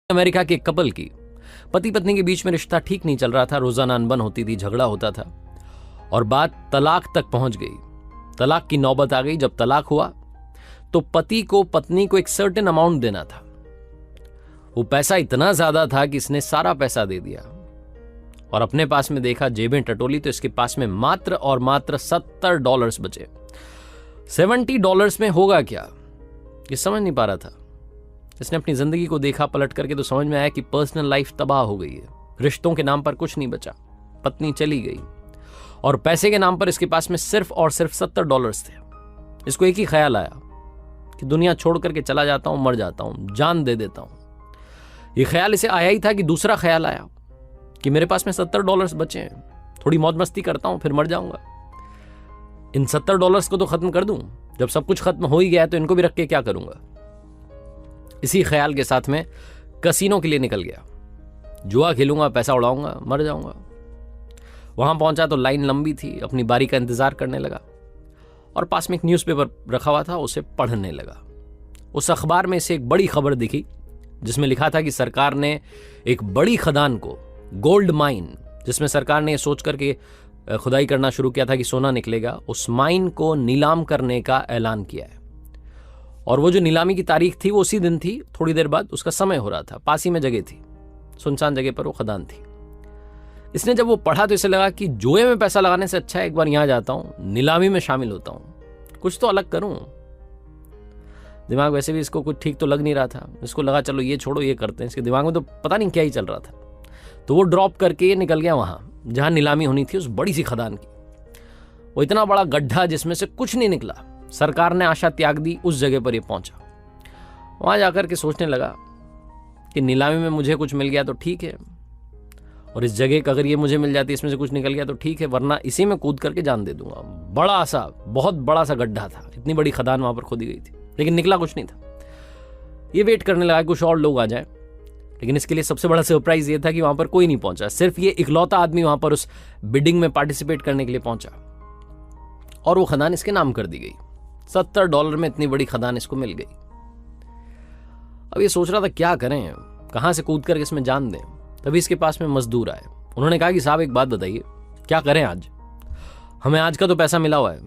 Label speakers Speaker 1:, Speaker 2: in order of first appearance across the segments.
Speaker 1: America के couple की पति पत्नी के बीच में रिश्ता ठीक नहीं चल रहा था। रोजाना अनबन होती थी, झगड़ा होता था और बात तलाक तक पहुंच गई। तलाक की नौबत आ गई। जब तलाक हुआ तो पति को पत्नी को एक सर्टेन अमाउंट देना था। वो पैसा इतना ज्यादा था कि इसने सारा पैसा दे दिया और अपने पास में देखा, जेबें टटोली तो इसके पास में मात्र और मात्र $70 बचे। $70 में होगा क्या, ये समझ नहीं पा रहा था। इसने अपनी जिंदगी को देखा पलट करके तो समझ में आया कि पर्सनल लाइफ तबाह हो गई है। रिश्तों के नाम पर कुछ नहीं बचा, पत्नी चली गई और पैसे के नाम पर इसके पास में सिर्फ और सिर्फ $70 थे। इसको एक ही ख्याल आया कि दुनिया छोड़ करके चला जाता हूं, मर जाता हूं, जान दे देता हूं। ये ख्याल इसे आया ही था कि दूसरा ख्याल आया कि मेरे पास में $70 बचे हैं, थोड़ी मौज मस्ती करता हूं, फिर मर जाऊंगा। इन $70 को तो खत्म कर दूं। जब सब कुछ खत्म हो ही गया तो इनको भी रख के क्या करूंगा। इसी ख्याल के साथ में कसीनो के लिए निकल गया। जुआ खेलूंगा, पैसा उड़ाऊंगा, मर जाऊंगा। वहां पहुंचा तो लाइन लंबी थी। अपनी बारी का इंतजार करने लगा और पास में एक न्यूज़पेपर रखा हुआ था, उसे पढ़ने लगा। उस अखबार में इसे एक बड़ी खबर दिखी जिसमें लिखा था कि सरकार ने एक बड़ी खदान को, गोल्ड माइन, जिसमें सरकार ने सोच करके खुदाई करना शुरू किया था कि सोना निकलेगा, उस माइन को नीलाम करने का ऐलान किया है। और वो जो नीलामी की तारीख थी वो उसी दिन थी। थोड़ी देर बाद उसका समय हो रहा था। पास ही में जगह थी, सुनसान जगह पर वो खदान थी। इसने जब वो पढ़ा तो इसे लगा कि जुए में पैसा लगाने से अच्छा है एक बार यहां जाता हूं, नीलामी में शामिल होता हूं, कुछ तो अलग करूं। दिमाग वैसे भी इसको कुछ ठीक तो लग नहीं रहा था। इसको लगा चलो ये छोड़ो, ये करते हैं। इसके दिमाग में तो पता नहीं क्या ही चल रहा था। तो वो ड्रॉप करके निकल गया वहां जहां नीलामी होनी थी, उस बड़ी सी खदान की। वो इतना बड़ा गड्ढा जिसमें से कुछ नहीं निकला। सरकार ने आशा त्याग दी, उस जगह पर ये पहुंचा। वहां जाकर के सोचने लगा कि नीलामी में मुझे कुछ मिल गया तो ठीक है, और इस जगह का अगर ये मुझे मिल जाती, इसमें से कुछ निकल गया तो ठीक है, वरना इसी में कूद करके जान दे दूंगा। बड़ा सा, बहुत बड़ा सा गड्ढा था। इतनी बड़ी खदान वहां पर खोदी गई थी, लेकिन निकला कुछ नहीं था। ये वेट करने लगा कि कुछ और लोग आ जाए, लेकिन इसके लिए सबसे बड़ा सरप्राइज ये था कि वहां पर कोई नहीं पहुंचा। सिर्फ ये इकलौता आदमी वहां पर उस बिडिंग में पार्टिसिपेट करने के लिए पहुंचा और वो खदान इसके नाम कर दी गई। $70 में इतनी बड़ी खदान इसको मिल गई। अब ये सोच रहा था क्या करें, कहां से कूद करके इसमें जान दें। तभी इसके पास में मजदूर आए। उन्होंने कहा कि साहब एक बात बताइए, क्या करें आज, हमें आज का तो पैसा मिला हुआ है,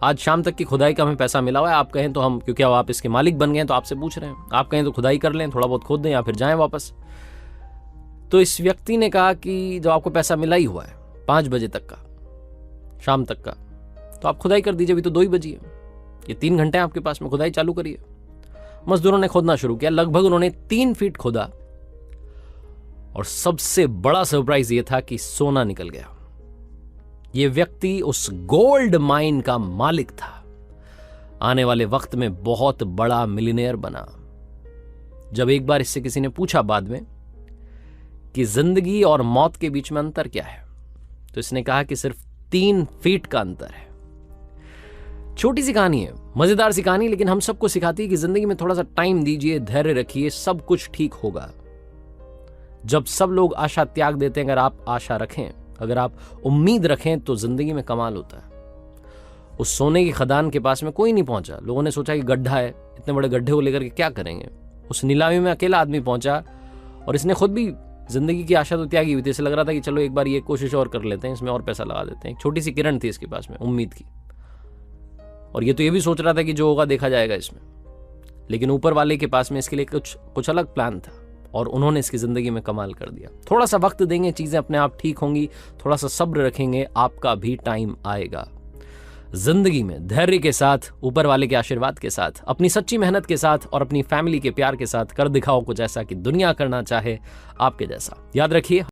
Speaker 1: आज शाम तक की खुदाई का हमें पैसा मिला हुआ है। आप कहें तो हम, क्योंकि अब आप इसके मालिक बन गए तो आपसे पूछ रहे हैं, आप कहें तो खुदाई कर लें, थोड़ा बहुत खोद दें या फिर जाएं वापस। तो इस व्यक्ति ने कहा कि जब आपको पैसा मिला ही हुआ है 5 बजे तक का, शाम तक का, तो आप खुदाई कर दीजिए। अभी तो 2 ही बजी है, ये 3 घंटे आपके पास में, खुदाई चालू करिए। मजदूरों ने खोदना शुरू किया। लगभग उन्होंने 3 फीट खोदा और सबसे बड़ा सरप्राइज ये था कि सोना निकल गया। ये व्यक्ति उस गोल्ड माइन का मालिक था। आने वाले वक्त में बहुत बड़ा मिलियनेयर बना। जब एक बार इससे किसी ने पूछा बाद में कि जिंदगी और मौत के बीच में अंतर क्या है, तो इसने कहा कि सिर्फ 3 फीट का अंतर है। छोटी सी कहानी है, मजेदार सी कहानी, लेकिन हम सबको सिखाती है कि जिंदगी में थोड़ा सा टाइम दीजिए, धैर्य रखिए, सब कुछ ठीक होगा। जब सब लोग आशा त्याग देते हैं, अगर आप आशा रखें, अगर आप उम्मीद रखें, तो जिंदगी में कमाल होता है। उस सोने की खदान के पास में कोई नहीं पहुंचा। लोगों ने सोचा कि गड्ढा है, इतने बड़े गड्ढे को लेकर के क्या करेंगे। उस नीलामी में अकेला आदमी पहुंचा और इसने खुद भी जिंदगी की आशा तो त्यागी हुई थी। इसे लग रहा था कि चलो एक बार ये कोशिश और कर लेते हैं, इसमें और पैसा लगा देते हैं। एक छोटी सी किरण थी इसके पास में उम्मीद की, और ये तो ये भी सोच रहा था कि जो होगा देखा जाएगा इसमें। लेकिन ऊपर वाले के पास में इसके लिए कुछ अलग प्लान था और उन्होंने इसकी जिंदगी में कमाल कर दिया। थोड़ा सा वक्त देंगे, चीजें अपने आप ठीक होंगी। थोड़ा सा सब्र रखेंगे, आपका भी टाइम आएगा। जिंदगी में धैर्य के साथ, ऊपर वाले के आशीर्वाद के साथ, अपनी सच्ची मेहनत के साथ और अपनी फैमिली के प्यार के साथ कर दिखाओ कुछ ऐसा कि दुनिया करना चाहे आपके जैसा। याद रखिए।